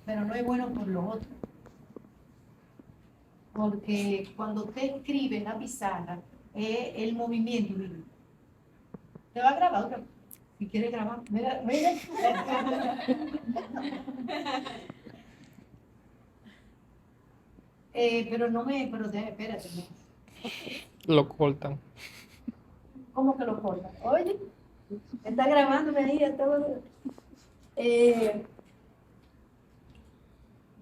pero no es bueno por lo otro. Porque cuando usted escribe en la pizarra, el movimiento, mire, te va a grabar otra vez. Si quiere grabar, mira, mira. Pero no me, pero espérate. Lo cortan. ¿Cómo que lo corta? Oye, está grabándome ahí a todo. Eh,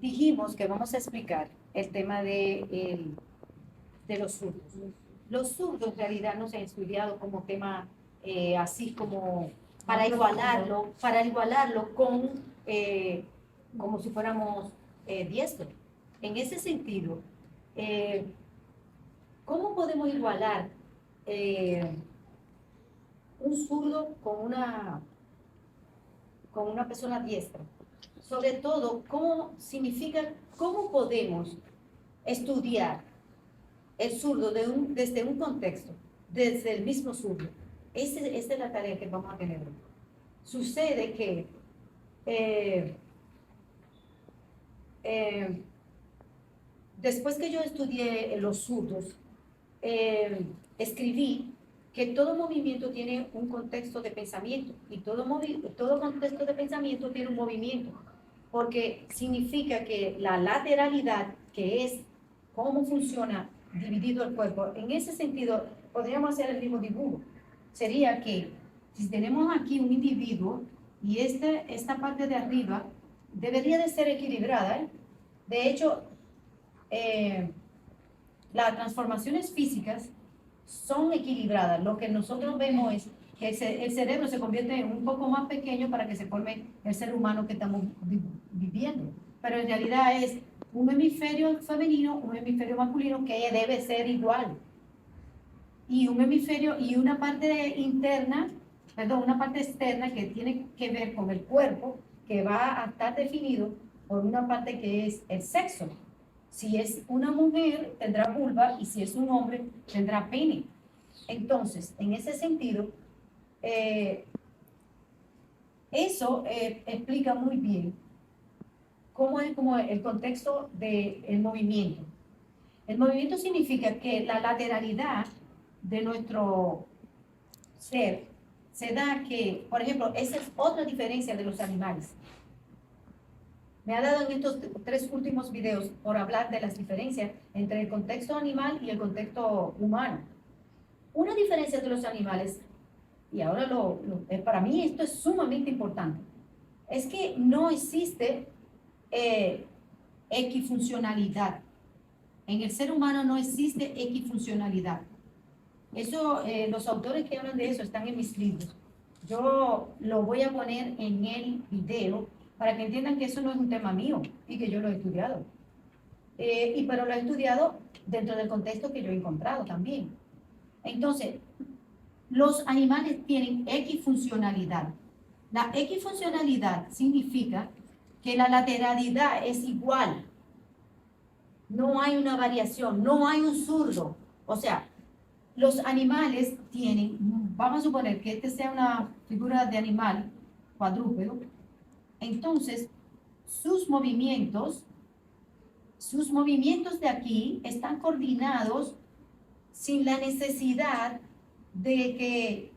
Dijimos que vamos a explicar el tema de los zurdos. Los zurdos en realidad no se han estudiado como tema así como para igualarlo con como si fuéramos diestros. En ese sentido, eh, ¿cómo podemos igualar un zurdo con una persona diestra? Sobre todo, ¿cómo podemos estudiar el zurdo desde un contexto, desde el mismo zurdo? Esa es la tarea que vamos a tener hoy. Sucede que eh, después que yo estudié los zurdos, escribí que todo movimiento tiene un contexto de pensamiento y todo contexto de pensamiento tiene un movimiento, porque significa que la lateralidad, que es cómo funciona dividido el cuerpo, en ese sentido podríamos hacer el mismo dibujo. Sería que si tenemos aquí un individuo y esta parte de arriba debería de ser equilibrada, ¿eh? De hecho, las transformaciones físicas son equilibradas. Lo que nosotros vemos es que el cerebro se convierte en un poco más pequeño para que se forme el ser humano que estamos viviendo. Pero en realidad es un hemisferio femenino, un hemisferio masculino que debe ser igual. Y un hemisferio y una parte interna, perdón, una parte externa que tiene que ver con el cuerpo, que va a estar definido por una parte que es el sexo. Si es una mujer, tendrá vulva, y si es un hombre, tendrá pene. Entonces, en ese sentido, eso explica muy bien cómo es como el contexto del movimiento. El movimiento significa que la lateralidad de nuestro ser se da que, por ejemplo, esa es otra diferencia de los animales. Me ha dado en estos 3 últimos videos por hablar de las diferencias entre el contexto animal y el contexto humano. Una diferencia de los animales, y ahora para mí esto es sumamente importante, es que no existe equifuncionalidad. En el ser humano no existe equifuncionalidad. Eso, los autores que hablan de eso están en mis libros. Yo lo voy a poner en el video para que entiendan que eso no es un tema mío y que yo lo he estudiado. Pero lo he estudiado dentro del contexto que yo he encontrado también. Entonces, los animales tienen equifuncionalidad. La equifuncionalidad significa que la lateralidad es igual. No hay una variación, no hay un zurdo. O sea, los animales tienen, vamos a suponer que este sea una figura de animal cuadrúpedo, entonces sus movimientos de aquí están coordinados sin la necesidad de que,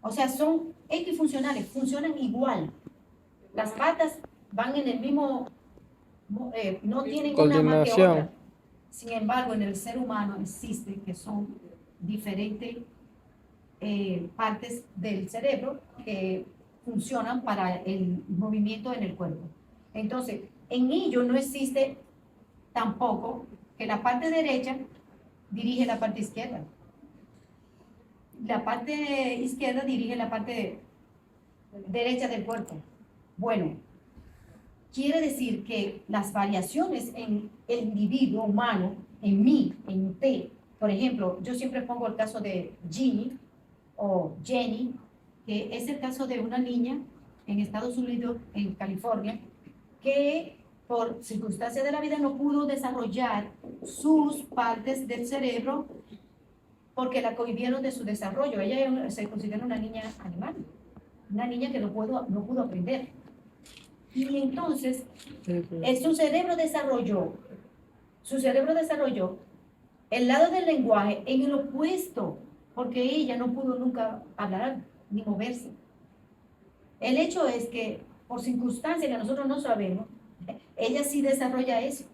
o sea, son equifuncionales, funcionan igual. Las patas van en el mismo, no tienen una más que otra. Sin embargo, en el ser humano existe que son diferentes partes del cerebro que funcionan para el movimiento en el cuerpo. Entonces, en ello no existe tampoco que la parte derecha dirige la parte izquierda. La parte izquierda dirige la parte derecha del cuerpo. Bueno, quiere decir que las variaciones en el individuo humano, en mí, en usted, por ejemplo, yo siempre pongo el caso de Ginny o Jenny, que es el caso de una niña en Estados Unidos, en California, que por circunstancias de la vida no pudo desarrollar sus partes del cerebro porque la cohibieron de su desarrollo. Ella se considera una niña animal, una niña que no pudo aprender. Y entonces, su cerebro desarrolló el lado del lenguaje en el opuesto, porque ella no pudo nunca hablar ni moverse. El hecho es que, por circunstancias que nosotros no sabemos, ella sí desarrolla eso.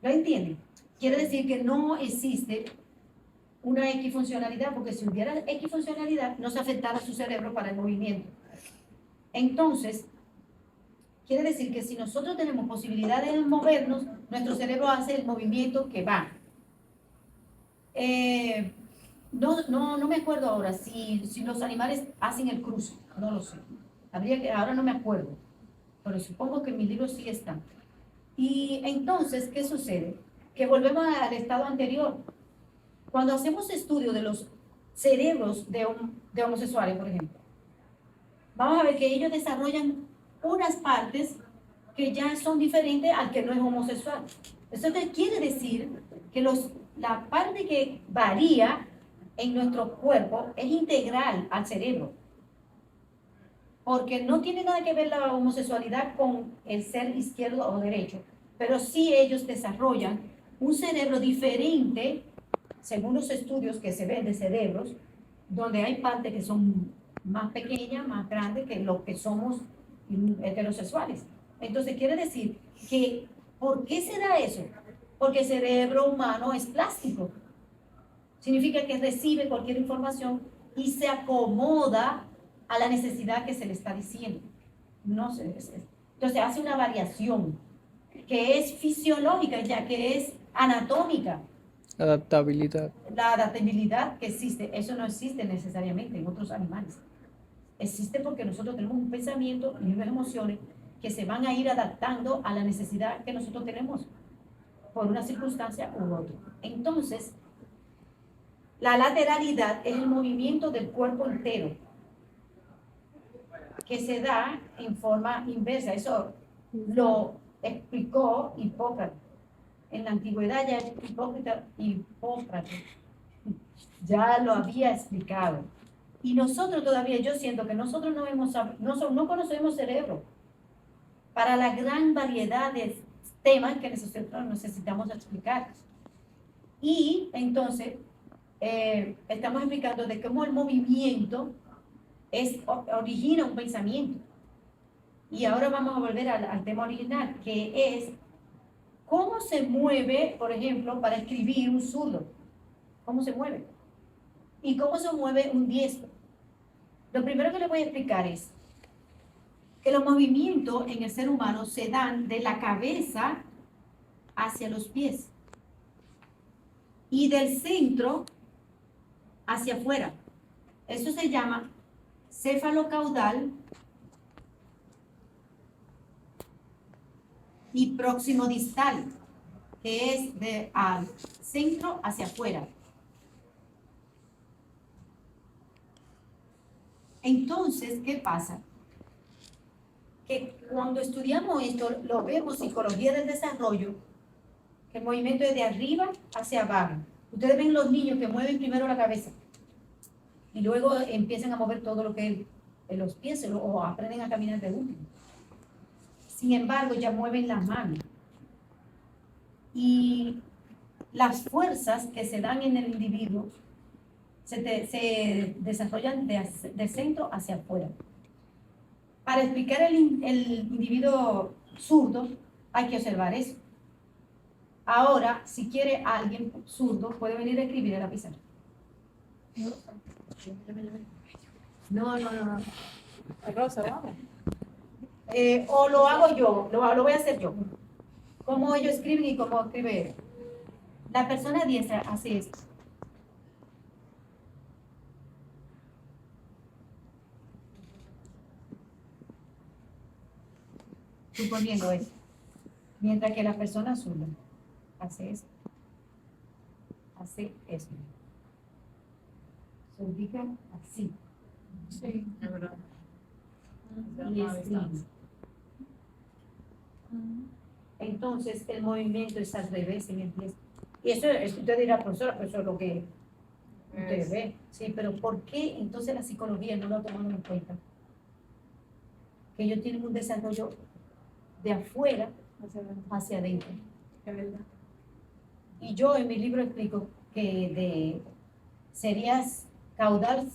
¿Lo entienden? Quiere decir que no existe una equifuncionalidad, porque si hubiera equifuncionalidad, no se afectara su cerebro para el movimiento. Entonces, quiere decir que si nosotros tenemos posibilidad de movernos, nuestro cerebro hace el movimiento que va. No me acuerdo ahora si los animales hacen el cruce, no lo sé. Ahora no me acuerdo, pero supongo que en mi libro sí está. Y entonces, ¿qué sucede? Que volvemos al estado anterior. Cuando hacemos estudio de los cerebros de homosexuales, por ejemplo, vamos a ver que ellos desarrollan unas partes que ya son diferentes al que no es homosexual. Eso quiere decir que la parte que varía en nuestro cuerpo es integral al cerebro. Porque no tiene nada que ver la homosexualidad con el ser izquierdo o derecho, pero sí ellos desarrollan un cerebro diferente, según los estudios que se ven de cerebros, donde hay partes que son más pequeñas, más grandes que los que somos heterosexuales. Entonces quiere decir que, ¿por qué será eso? Porque el cerebro humano es plástico. Significa que recibe cualquier información y se acomoda a la necesidad que se le está diciendo. No sé. Entonces hace una variación que es fisiológica, ya que es anatómica. Adaptabilidad. La adaptabilidad que existe, eso no existe necesariamente en otros animales. Existe porque nosotros tenemos un pensamiento y unas emociones que se van a ir adaptando a la necesidad que nosotros tenemos por una circunstancia u otra. Entonces, la lateralidad es el movimiento del cuerpo entero que se da en forma inversa. Eso lo explicó Hipócrates. En la antigüedad ya Hipócrates ya lo había explicado. Y nosotros todavía, yo siento que nosotros no conocemos cerebro para la gran variedad de temas que nosotros necesitamos explicar. Y entonces, estamos explicando de cómo el movimiento origina un pensamiento. Y ahora vamos a volver al tema original, que es cómo se mueve, por ejemplo, para escribir un zurdo. ¿Cómo se mueve? Y cómo se mueve un diestro. Lo primero que les voy a explicar es que los movimientos en el ser humano se dan de la cabeza hacia los pies y del centro hacia afuera. Eso se llama céfalo-caudal y próximo-distal, que es al centro hacia afuera. Entonces, ¿qué pasa? Que cuando estudiamos esto, lo vemos psicología del desarrollo, que el movimiento es de arriba hacia abajo. Ustedes ven los niños que mueven primero la cabeza y luego empiezan a mover todo lo que es los pies o aprenden a caminar de último. Sin embargo, ya mueven las manos. Y las fuerzas que se dan en el individuo se desarrollan de centro hacia afuera. Para explicar el individuo zurdo, hay que observar eso. Ahora, si quiere alguien zurdo, puede venir a escribir en la pizarra. No. Rosa, vamos. O lo hago yo, lo voy a hacer yo. Cómo ellos escriben y cómo escribe él. La persona diestra hace esto. Suponiendo eso. Mientras que la persona zurda hace esto. Hace esto. Se ubica así. Sí, es verdad. Y escribe. Entonces el movimiento es al revés en el pie. Y eso usted dirá, profesora, pero eso es lo que usted ve. Sí, pero ¿por qué entonces la psicología no lo ha tomado en cuenta? que ellos tienen un desarrollo de afuera Hacia adentro. hacia adentro. Es verdad. Y yo en mi libro explico que serías caudal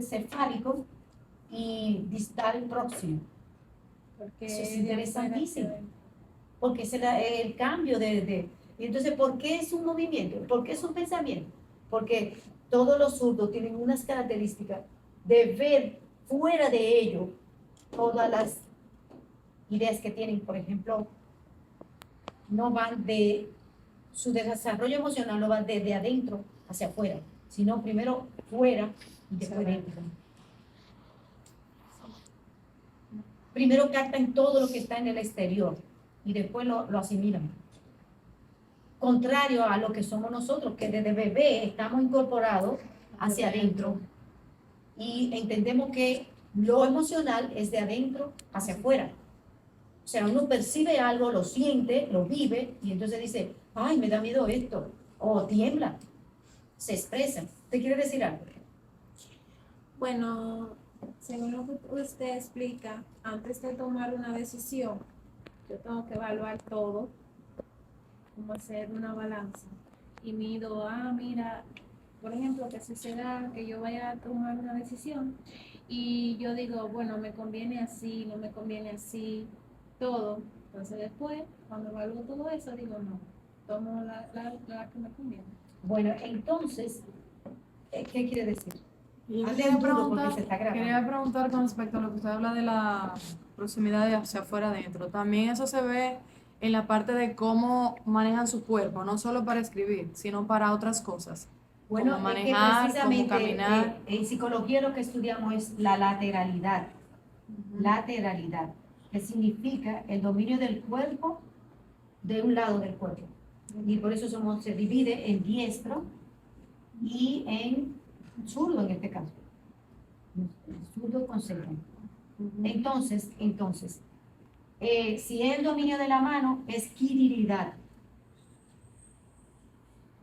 cefálico y distal próximo, Porque Eso es de afuera interesantísimo. hacia adentro. porque es el cambio y entonces, ¿por qué es un movimiento? ¿Por qué es un pensamiento? Porque todos los zurdos tienen unas características de ver fuera de ellos todas las ideas que tienen. Por ejemplo, no van de su desarrollo emocional, no va desde adentro hacia afuera, sino primero fuera y después dentro. Primero captan todo lo que está en el exterior y después lo asimilan. Contrario a lo que somos nosotros, que desde bebé estamos incorporados hacia adentro y entendemos que lo emocional es de adentro hacia afuera. O sea, uno percibe algo, lo siente, lo vive y entonces dice, ay, me da miedo esto, o tiembla, se expresa. ¿Te quiere decir algo? Bueno, según lo que usted explica, antes de tomar una decisión, yo tengo que evaluar todo, como hacer una balanza. Y mido, mira, por ejemplo, que suceda que yo vaya a tomar una decisión y yo digo, bueno, me conviene así, no me conviene así, todo. Entonces después, cuando evalúo todo eso, digo, no, tomo la que me conviene. Bueno, entonces, ¿qué quiere decir? Y yo Hazle quería un duro porque preguntar, se está grabando. quería preguntar con respecto a lo que usted habla de la proximidad de hacia afuera adentro. También eso se ve en la parte de cómo manejan su cuerpo, no solo para escribir, sino para otras cosas. Bueno, Como es que manejar, como precisamente caminar. en psicología lo que estudiamos es la lateralidad. Lateralidad, que significa el dominio del cuerpo de un lado del cuerpo. Y por eso se divide en diestro y en zurdo en este caso. Zurdo con centro. Entonces, si es el dominio de la mano, es quiriridad.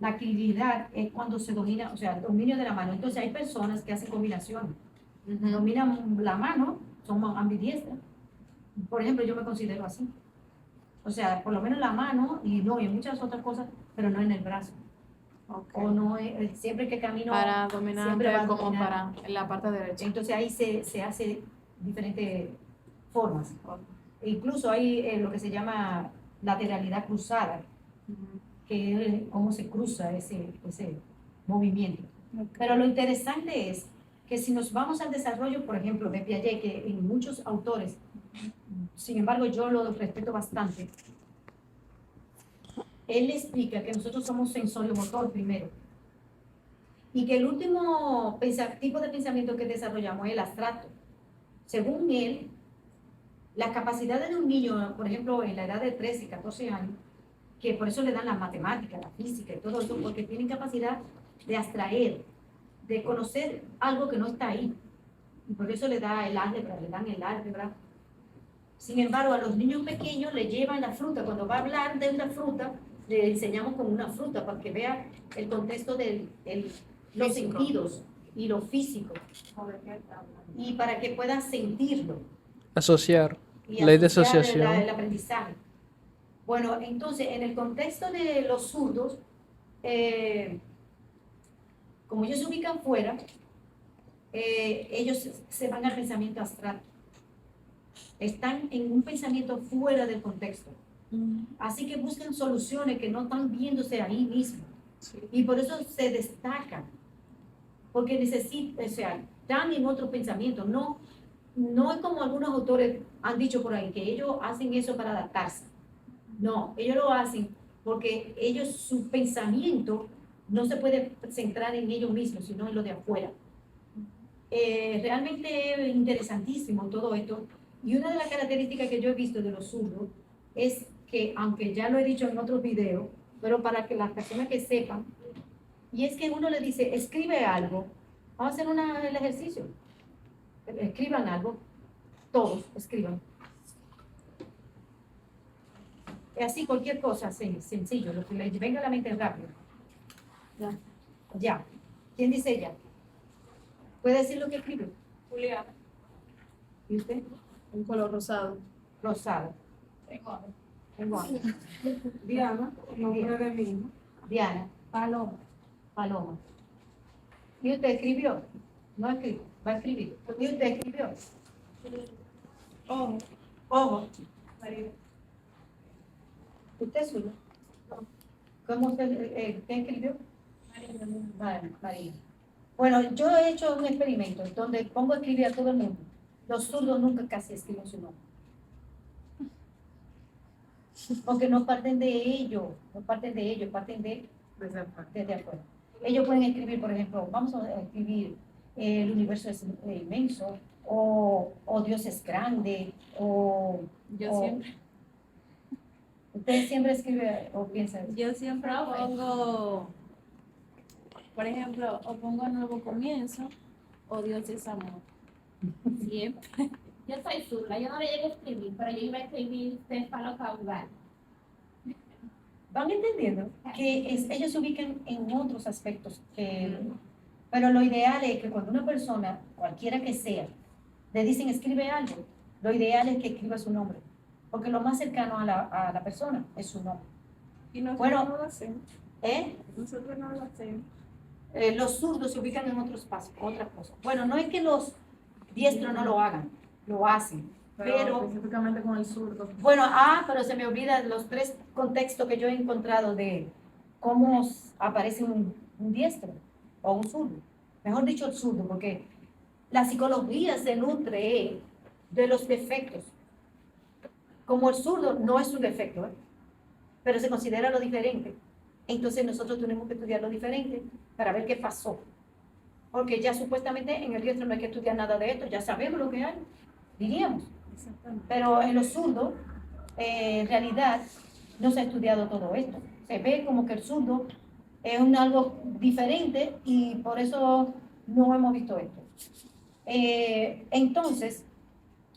La quiriridad es cuando se domina, o sea, el dominio de la mano. Entonces hay personas que hacen combinación. Dominan la mano, son ambidiestras. Por ejemplo, yo me considero así. O sea, por lo menos la mano y no, y muchas otras cosas, pero no en el brazo. O no, siempre que camino, Para dominar siempre va a como dominar. para en la parte derecha. Entonces ahí se hace diferentes formas. E incluso hay lo que se llama lateralidad cruzada, que es cómo se cruza ese movimiento. Pero lo interesante es que si nos vamos al desarrollo, por ejemplo, de Piaget, que en muchos autores, sin embargo yo lo respeto bastante, él explica que nosotros somos sensorio-motor primero, y que el último tipo de pensamiento que desarrollamos es el abstracto. Según él, las capacidades de un niño, por ejemplo, en la edad de 13, 14 años, que por eso le dan la matemática, la física y todo eso, porque tienen capacidad de abstraer, de conocer algo que no está ahí. Y por eso le dan el álgebra. Sin embargo, a los niños pequeños le llevan la fruta. Cuando va a hablar de una fruta, le enseñamos con una fruta para que vea el contexto de los Físico. sentidos y lo físico. Y para que puedan sentirlo. Asociar. Y Ley de asociar asociación. el aprendizaje. Bueno, entonces, en el contexto de los zurdos, como ellos se ubican fuera, ellos se van al pensamiento abstracto. Están en un pensamiento fuera del contexto. Así que buscan soluciones que no están viéndose ahí mismo. Y por eso se destacan. Porque necesitan, o sea, están en otro pensamiento. No es como algunos autores han dicho por ahí, que ellos hacen eso para adaptarse. No, ellos lo hacen porque su pensamiento no se puede centrar en ellos mismos, sino en lo de afuera. Realmente es interesantísimo todo esto. Y una de las características que yo he visto de los zurdos es que, aunque ya lo he dicho en otros videos, pero para que las personas que sepan, y es que uno le dice, escribe algo, vamos a hacer el ejercicio, escriban algo, todos escriban. Es así, cualquier cosa, sencillo, lo que les venga a la mente rápido. Ya. ¿Quién dice ya? ¿Puede decir lo que escribe? Juliana. ¿Y usted? Un color rosado. Rosado. Tengo hambre. Diana, nombre de mi hijo. Diana. Paloma. Paloma. ¿Y usted escribió? No escribió, va a escribir. ¿Y usted escribió? Ojo. Ojo. María. ¿Usted es suyo? ¿Cómo usted qué escribió? María. María. Bueno, yo he hecho un experimento donde pongo a escribir a todo el mundo. Los zurdos nunca casi escriben su nombre. Porque no parten de ello, parten Desde afuera. desde afuera. Ellos pueden escribir, por ejemplo, vamos a escribir el universo es inmenso, o Dios es grande, Yo o- siempre. Usted siempre escribe o piensa eso. Yo siempre pongo, por ejemplo, o pongo nuevo comienzo o Dios es amor. Siempre. Yo soy zurda, yo no le llegué a escribir, pero yo iba a escribir cefalocaudal. ¿Van entendiendo? Que ellos se ubican en otros aspectos. Pero lo ideal es que cuando una persona, cualquiera que sea, le dicen escribe algo, lo ideal es que escriba su nombre. Porque lo más cercano a la persona es su nombre. Y nosotros Bueno. no lo hacemos. Nosotros no lo hacemos. Los zurdos se ubican en otros pasos, otras cosas. Bueno, no es que los diestros no lo hagan, lo hacen. Pero específicamente con el zurdo. bueno, pero se me olvidan los 3 contextos que yo he encontrado de cómo aparece un diestro o un zurdo. Mejor dicho, el zurdo, porque la psicología se nutre de los defectos. Como el zurdo no es un defecto, pero se considera lo diferente. Entonces nosotros tenemos que estudiar lo diferente para ver qué pasó. Porque ya supuestamente en el diestro no hay que estudiar nada de esto, ya sabemos lo que hay, diríamos. Exactamente. Pero en los zurdos, en realidad, no se ha estudiado todo esto. Se ve como que el zurdo es algo diferente y por eso no hemos visto esto. Entonces,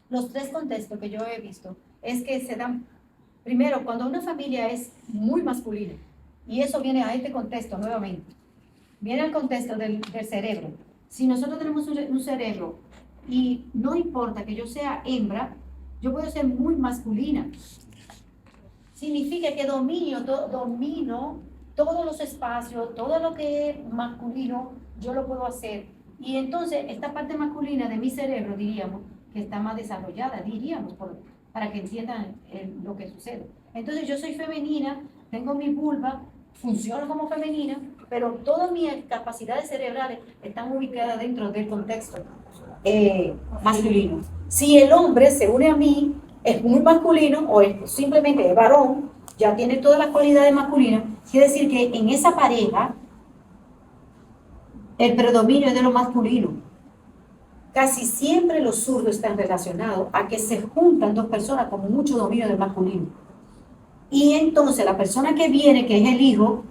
los 3 contextos que yo he visto es que se dan, primero, cuando una familia es muy masculina, y eso viene a este contexto nuevamente, viene al contexto del cerebro. Si nosotros tenemos un cerebro y no importa que yo sea hembra, yo puedo ser muy masculina. Significa que domino todos los espacios, todo lo que es masculino, yo lo puedo hacer. Y entonces, esta parte masculina de mi cerebro, diríamos, que está más desarrollada, diríamos, para que entiendan lo que sucede. Entonces, yo soy femenina, tengo mi vulva, funciono como femenina, pero todas mis capacidades cerebrales están ubicadas dentro del contexto masculino. Si el hombre se une a mí, es muy masculino o es simplemente es varón, ya tiene todas las cualidades masculinas, quiere decir que en esa pareja el predominio es de lo masculino. Casi siempre los zurdos están relacionados a que se juntan 2 personas con mucho dominio del masculino. Y entonces la persona que viene, que es el hijo,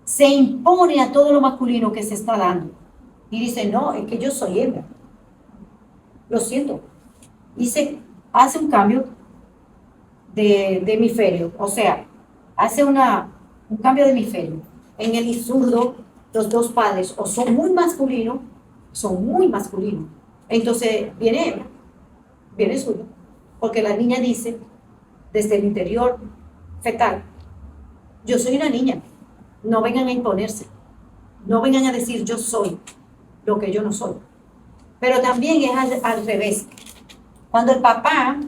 se impone a todo lo masculino que se está dando. Y dice, no, es que yo soy hembra. Lo siento. Y se hace un cambio de hemisferio. O sea, hace un cambio de hemisferio. En el zurdo, los 2 padres o son muy masculinos, Entonces viene hembra, viene zurdo. Porque la niña dice, desde el interior fetal, yo soy una niña. No vengan a imponerse. No vengan a decir yo soy lo que yo no soy. Pero también es al revés. Cuando el papá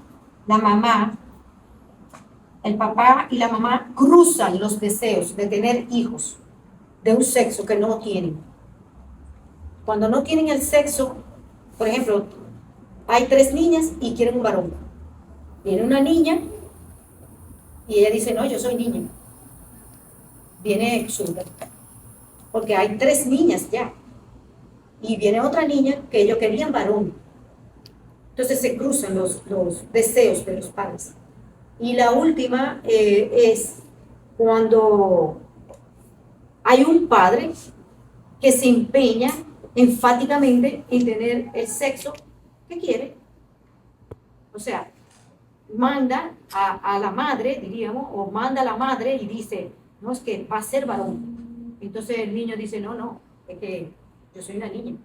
y la mamá cruzan los deseos de tener hijos de un sexo que no tienen. Cuando no tienen el sexo, por ejemplo, hay 3 niñas y quieren un varón. Viene una niña y ella dice, no, yo soy niña. Viene zurda. Porque hay 3 niñas ya. Y viene otra niña que ellos querían varón. Entonces se cruzan los deseos de los padres. Y la última es cuando hay un padre que se empeña enfáticamente en tener el sexo que quiere. O sea, manda a la madre, diríamos, o manda a la madre y dice, no, es que va a ser varón. Entonces el niño dice, no, es que yo soy una niña.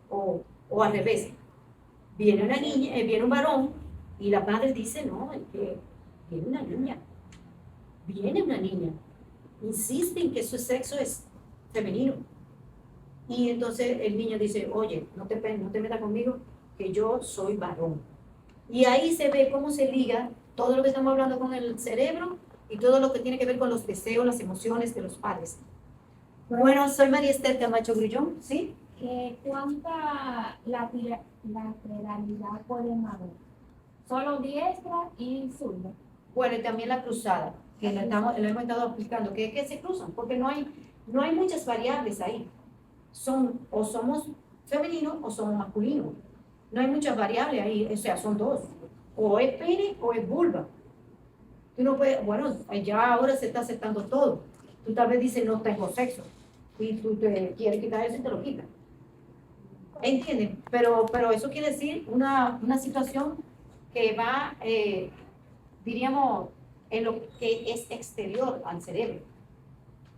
O al revés. Viene una niña, viene un varón, y la madre dice, no, es que viene una niña. Viene una niña. Insiste en que su sexo es femenino. Y entonces el niño dice, oye, no te metas conmigo, que yo soy varón. Y ahí se ve cómo se liga todo lo que estamos hablando con el cerebro y todo lo que tiene que ver con los deseos, las emociones de los padres. Bueno, soy María Esther Camacho Grullón, ¿sí? ¿Cuánta lateralidad pueden haber? Solo diestra y zurda. Bueno, y también la cruzada, que le hemos estado explicando, que es que se cruzan, porque no hay muchas variables ahí. O somos femeninos o somos masculinos. No hay muchas variables ahí, o sea, son dos. O es pene o es vulva. Tú no puedes, bueno, ya ahora se está aceptando todo. Tú tal vez dices, no tengo sexo. Y tú te quieres quitar eso y te lo quitas. ¿Entienden? Pero eso quiere decir una situación que va, diríamos, en lo que es exterior al cerebro.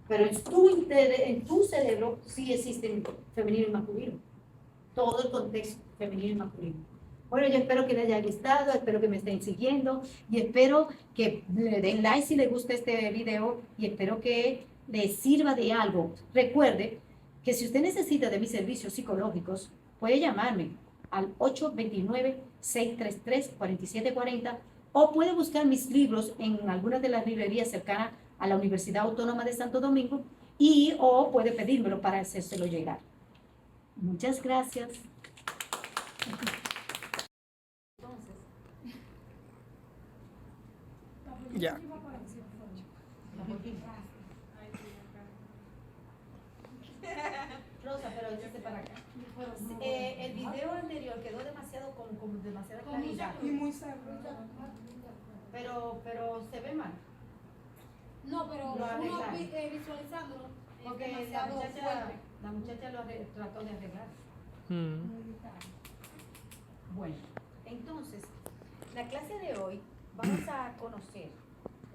Pero en tu cerebro sí existen femenino y masculino. Todo el contexto femenino y masculino. Bueno, yo espero que les haya gustado, espero que me estén siguiendo y espero que le den like si les gusta este video y espero que les sirva de algo. Recuerde que si usted necesita de mis servicios psicológicos, puede llamarme al 829-633-4740 o puede buscar mis libros en algunas de las librerías cercanas a la Universidad Autónoma de Santo Domingo o puede pedírmelo para hacérselo llegar. Muchas gracias. Ya. Rosa, pero échate para acá. El video anterior quedó demasiado con demasiada claridad. Y muy sabroso. Pero se ve mal. No, pero Lo uno arreglaron. visualizándolo es Porque demasiado fuerte. la muchacha trató de arreglar. Mm. Bueno, entonces, la clase de hoy vamos a conocer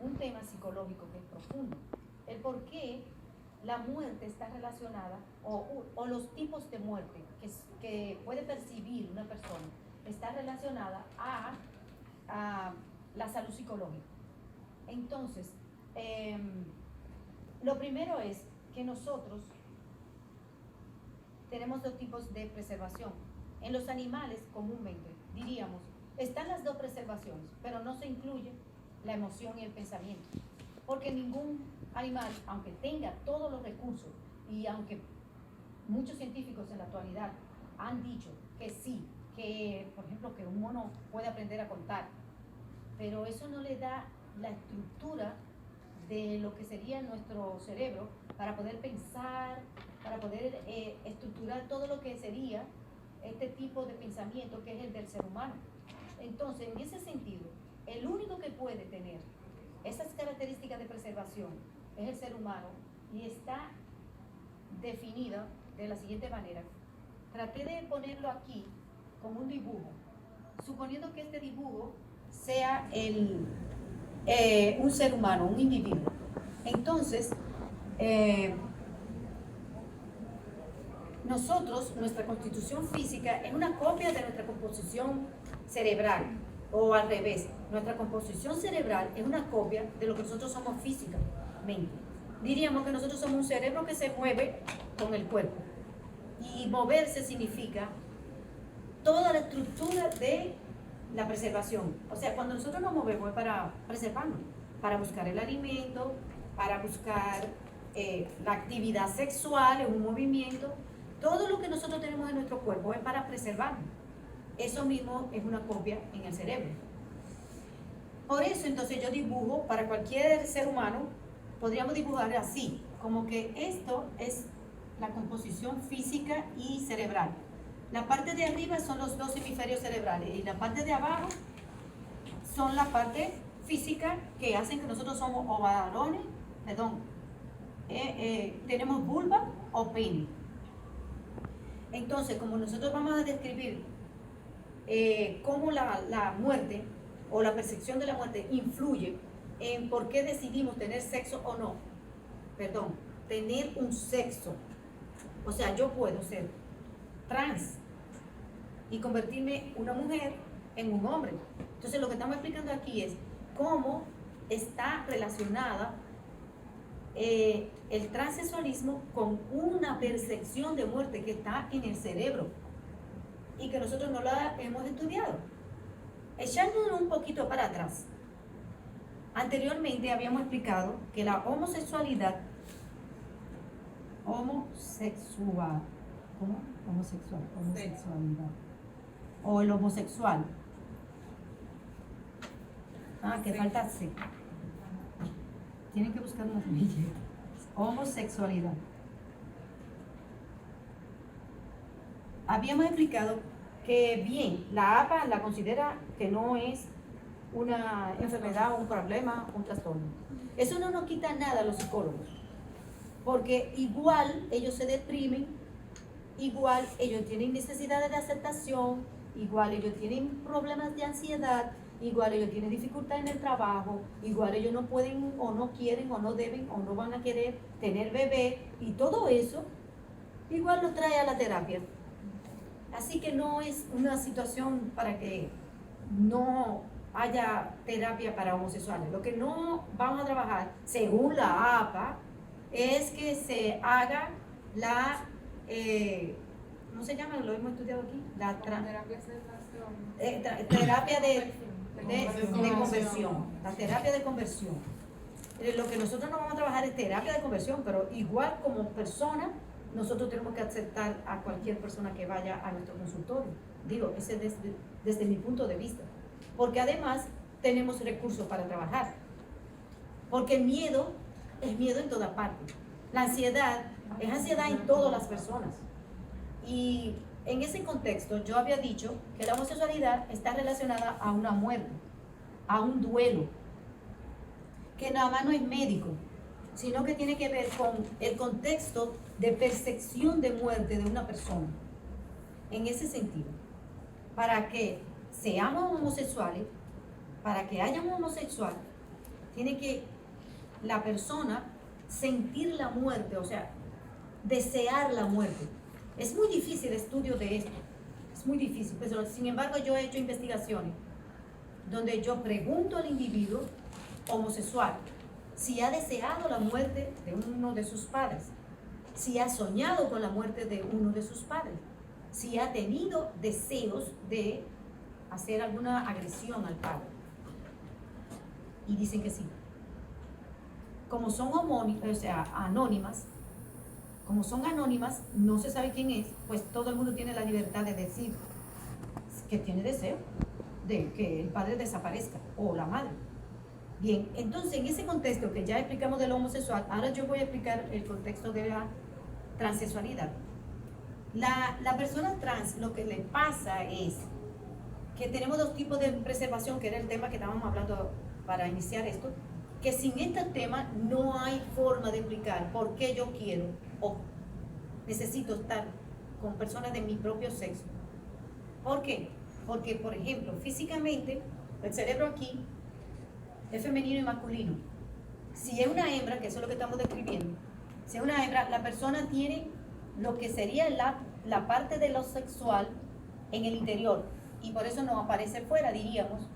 un tema psicológico que es profundo. El por qué la muerte está relacionada, o los tipos de muerte que puede percibir una persona, está relacionada a la salud psicológica. Entonces, lo primero es que nosotros tenemos dos tipos de preservación. En los animales, comúnmente, diríamos, están las dos preservaciones, pero no se incluye la emoción y el pensamiento. Porque ningún animal, aunque tenga todos los recursos, y aunque muchos científicos en la actualidad han dicho que sí, que, por ejemplo, que un mono puede aprender a contar, pero eso no le da la estructura de lo que sería nuestro cerebro para poder pensar, para poder estructurar todo lo que sería este tipo de pensamiento que es el del ser humano. Entonces, en ese sentido, el único que puede tener esas características de preservación es el ser humano y está definida de la siguiente manera. Traté de ponerlo aquí como un dibujo, suponiendo que este dibujo sea un ser humano, un individuo. Entonces, nosotros, nuestra constitución física es una copia de nuestra composición cerebral, o al revés, nuestra composición cerebral es una copia de lo que nosotros somos físicamente. Diríamos que nosotros somos un cerebro que se mueve con el cuerpo, y moverse significa toda la estructura de la preservación. O sea, cuando nosotros nos movemos es para preservarnos, para buscar el alimento, para buscar la actividad sexual, es un movimiento. Todo lo que nosotros tenemos en nuestro cuerpo es para preservarnos. Eso mismo es una copia en el cerebro. Por eso, entonces, yo dibujo, para cualquier ser humano, podríamos dibujar así, como que esto es la composición física y cerebral. La parte de arriba son los dos hemisferios cerebrales y la parte de abajo son la parte física que hacen que nosotros somos o varones, tenemos vulva o pene. Entonces, como nosotros vamos a describir cómo la muerte o la percepción de la muerte influye en por qué decidimos tener sexo o no. Tener un sexo. O sea, yo puedo ser trans y convertirme una mujer en un hombre. Entonces lo que estamos explicando aquí es cómo está relacionada el transexualismo con una percepción de muerte que está en el cerebro y que nosotros no la hemos estudiado. Echándonos un poquito para atrás. Anteriormente habíamos explicado que la homosexualidad, ¿cómo? Homosexualidad. O el homosexual. Que falta C. Tienen que buscar una semilla. Homosexualidad. Habíamos explicado que bien, la APA la considera que no es una enfermedad, un problema, un trastorno. Eso no nos quita nada a los psicólogos, porque igual ellos se deprimen, igual ellos tienen necesidades de aceptación, igual ellos tienen problemas de ansiedad, igual ellos tienen dificultad en el trabajo, igual ellos no pueden o no quieren o no deben o no van a querer tener bebé, y todo eso igual lo trae a la terapia. Así que no es una situación para que no haya terapia para homosexuales. Lo que no vamos a trabajar, según la APA, es que se haga la, ¿cómo se llama? Lo hemos estudiado aquí, la terapia de conversión, la terapia de conversión. Lo que nosotros no vamos a trabajar es terapia de conversión, pero igual como persona, nosotros tenemos que aceptar a cualquier persona que vaya a nuestro consultorio. Digo, ese es desde mi punto de vista. Porque además tenemos recursos para trabajar. Porque el miedo es miedo en toda parte. La ansiedad es ansiedad en todas las personas. Y en ese contexto yo había dicho que la homosexualidad está relacionada a una muerte, a un duelo, que nada más no es médico, sino que tiene que ver con el contexto de percepción de muerte de una persona. En ese sentido, para que seamos homosexuales, para que haya un homosexual, tiene que la persona sentir la muerte, o sea, desear la muerte. Es muy difícil el estudio de esto, es muy difícil, pero sin embargo yo he hecho investigaciones donde yo pregunto al individuo homosexual si ha deseado la muerte de uno de sus padres, si ha soñado con la muerte de uno de sus padres, si ha tenido deseos de hacer alguna agresión al padre. Y dicen que sí. Como son anónimas, no se sabe quién es, pues todo el mundo tiene la libertad de decir que tiene deseo de que el padre desaparezca o la madre. Bien, entonces en ese contexto que ya explicamos de lo homosexual, ahora yo voy a explicar el contexto de la transexualidad. La persona trans, lo que le pasa es que tenemos dos tipos de preservación, que era el tema que estábamos hablando para iniciar esto, que sin este tema no hay forma de explicar por qué yo quiero o necesito estar con personas de mi propio sexo. ¿Por qué? Porque, por ejemplo, físicamente, el cerebro aquí es femenino y masculino. Si es una hembra, que eso es lo que estamos describiendo, si es una hembra, la persona tiene lo que sería la parte de lo sexual en el interior, y por eso no aparece fuera, diríamos,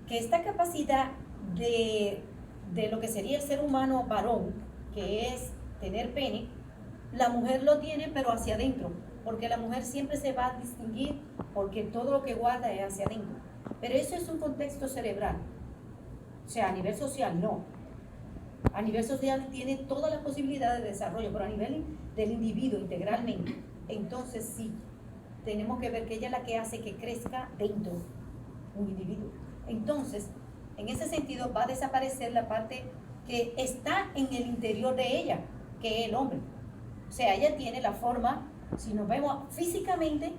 que esta capacidad de lo que sería el ser humano varón, que es tener pene, la mujer lo tiene pero hacia adentro, porque la mujer siempre se va a distinguir porque todo lo que guarda es hacia adentro. Pero eso es un contexto cerebral. O sea, a nivel social no. A nivel social tiene todas las posibilidades de desarrollo, pero a nivel del individuo integralmente, entonces sí, tenemos que ver que ella es la que hace que crezca dentro un individuo. Entonces, en ese sentido va a desaparecer la parte que está en el interior de ella, que es el hombre. O sea, ella tiene la forma, si nos vemos físicamente,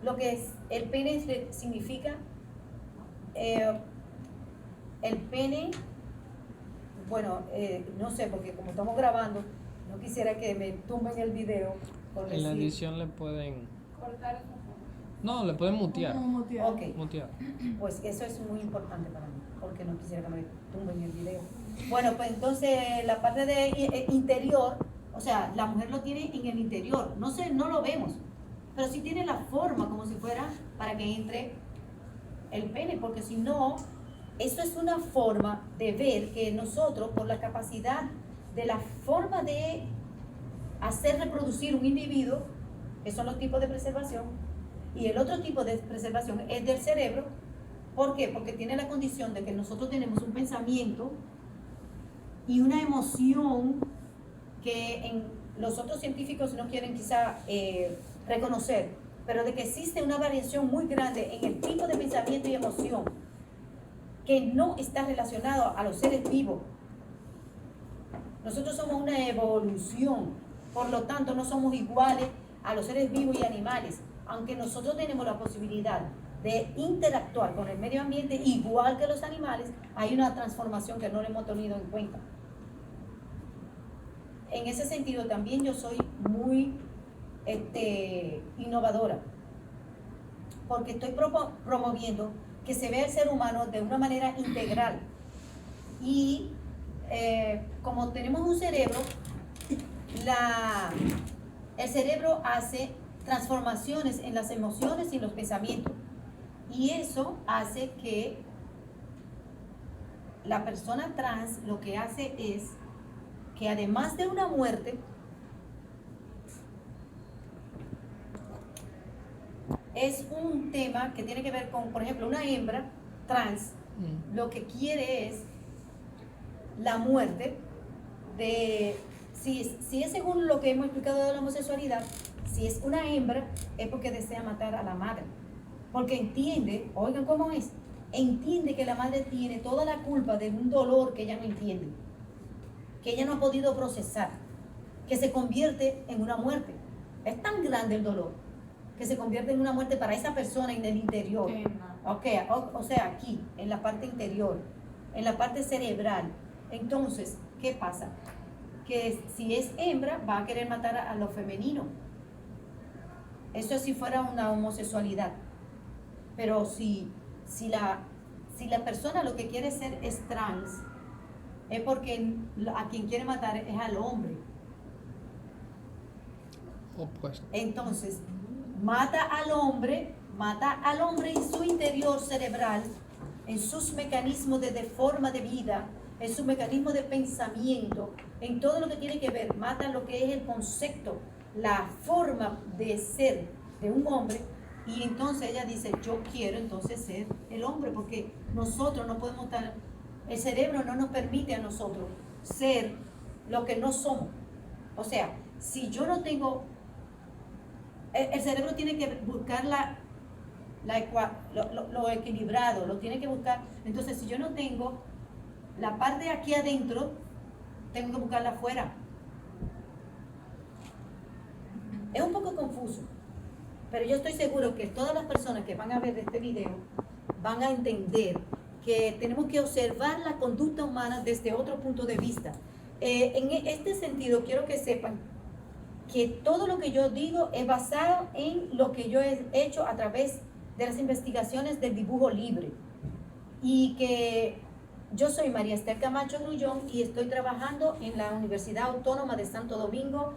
lo que es el pene significa, el pene, bueno, no sé, porque como estamos grabando, no quisiera que me tumben el video. Por En la decir. edición le pueden... Cortar. No, le pueden mutear. Ok, Mutear. pues eso es muy importante para mí, porque no quisiera que me tumben el video. Bueno, pues entonces la parte de interior, o sea, la mujer lo tiene en el interior, no lo vemos, pero sí tiene la forma como si fuera para que entre el pene, porque si no, eso es una forma de ver que nosotros, por la capacidad de la forma de hacer reproducir un individuo, que son los tipos de preservación, y el otro tipo de preservación es del cerebro. ¿Por qué? Porque tiene la condición de que nosotros tenemos un pensamiento y una emoción que en los otros científicos no quieren quizá reconocer, pero de que existe una variación muy grande en el tipo de pensamiento y emoción que no está relacionado a los seres vivos. Nosotros somos una evolución, por lo tanto no somos iguales a los seres vivos y animales, aunque nosotros tenemos la posibilidad de interactuar con el medio ambiente igual que los animales, hay una transformación que no le hemos tenido en cuenta. En ese sentido también yo soy muy innovadora, porque estoy promoviendo que se vea el ser humano de una manera integral. Y como tenemos un cerebro, el cerebro hace transformaciones en las emociones y en los pensamientos. Y eso hace que la persona trans lo que hace es que además de una muerte, es un tema que tiene que ver con, por ejemplo, una hembra trans, lo que quiere es la muerte de, si es según lo que hemos explicado de la homosexualidad, si es una hembra, es porque desea matar a la madre. Porque entiende, oigan cómo es, entiende que la madre tiene toda la culpa de un dolor que ella no entiende, que ella no ha podido procesar, que se convierte en una muerte. Es tan grande el dolor que se convierte en una muerte para esa persona en el interior. Okay, o sea, aquí, en la parte interior, en la parte cerebral. Entonces, ¿qué pasa? Que si es hembra, va a querer matar a lo femenino. Eso si fuera una homosexualidad. Pero si la persona lo que quiere ser es trans, es porque a quien quiere matar es al hombre. Opuesto. Entonces, mata al hombre en su interior cerebral, en sus mecanismos de forma de vida, en su mecanismo de pensamiento, en todo lo que tiene que ver, mata lo que es el concepto, la forma de ser de un hombre. Y entonces ella dice, yo quiero entonces ser el hombre, porque nosotros no podemos estar, el cerebro no nos permite a nosotros ser lo que no somos. O sea, si yo no tengo, el cerebro tiene que buscar lo equilibrado, lo tiene que buscar. Entonces, si yo no tengo la parte de aquí adentro, tengo que buscarla afuera. Es un poco confuso, pero yo estoy seguro que todas las personas que van a ver este video van a entender que tenemos que observar la conducta humana desde otro punto de vista. En este sentido, quiero que sepan que todo lo que yo digo es basado en lo que yo he hecho a través de las investigaciones del dibujo libre. Y que yo soy María Esther Camacho Grullón y estoy trabajando en la Universidad Autónoma de Santo Domingo,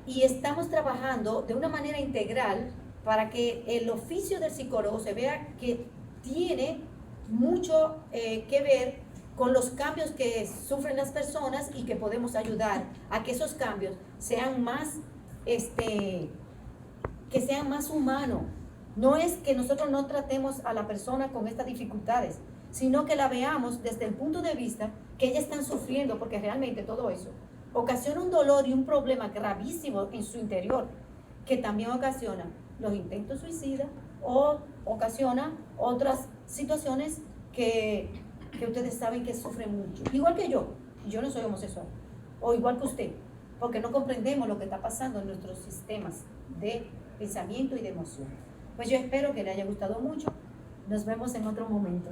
y estamos trabajando de una manera integral para que el oficio del psicólogo se vea que tiene mucho que ver con los cambios que sufren las personas y que podemos ayudar a que esos cambios sean más, que sean más humanos. No es que nosotros no tratemos a la persona con estas dificultades, sino que la veamos desde el punto de vista que ellas están sufriendo, porque realmente todo eso ocasiona un dolor y un problema gravísimo en su interior, que también ocasiona los intentos suicidas o ocasiona otras situaciones que ustedes saben que sufren mucho. Igual que yo no soy homosexual, o igual que usted, porque no comprendemos lo que está pasando en nuestros sistemas de pensamiento y de emoción. Pues yo espero que le haya gustado mucho. Nos vemos en otro momento.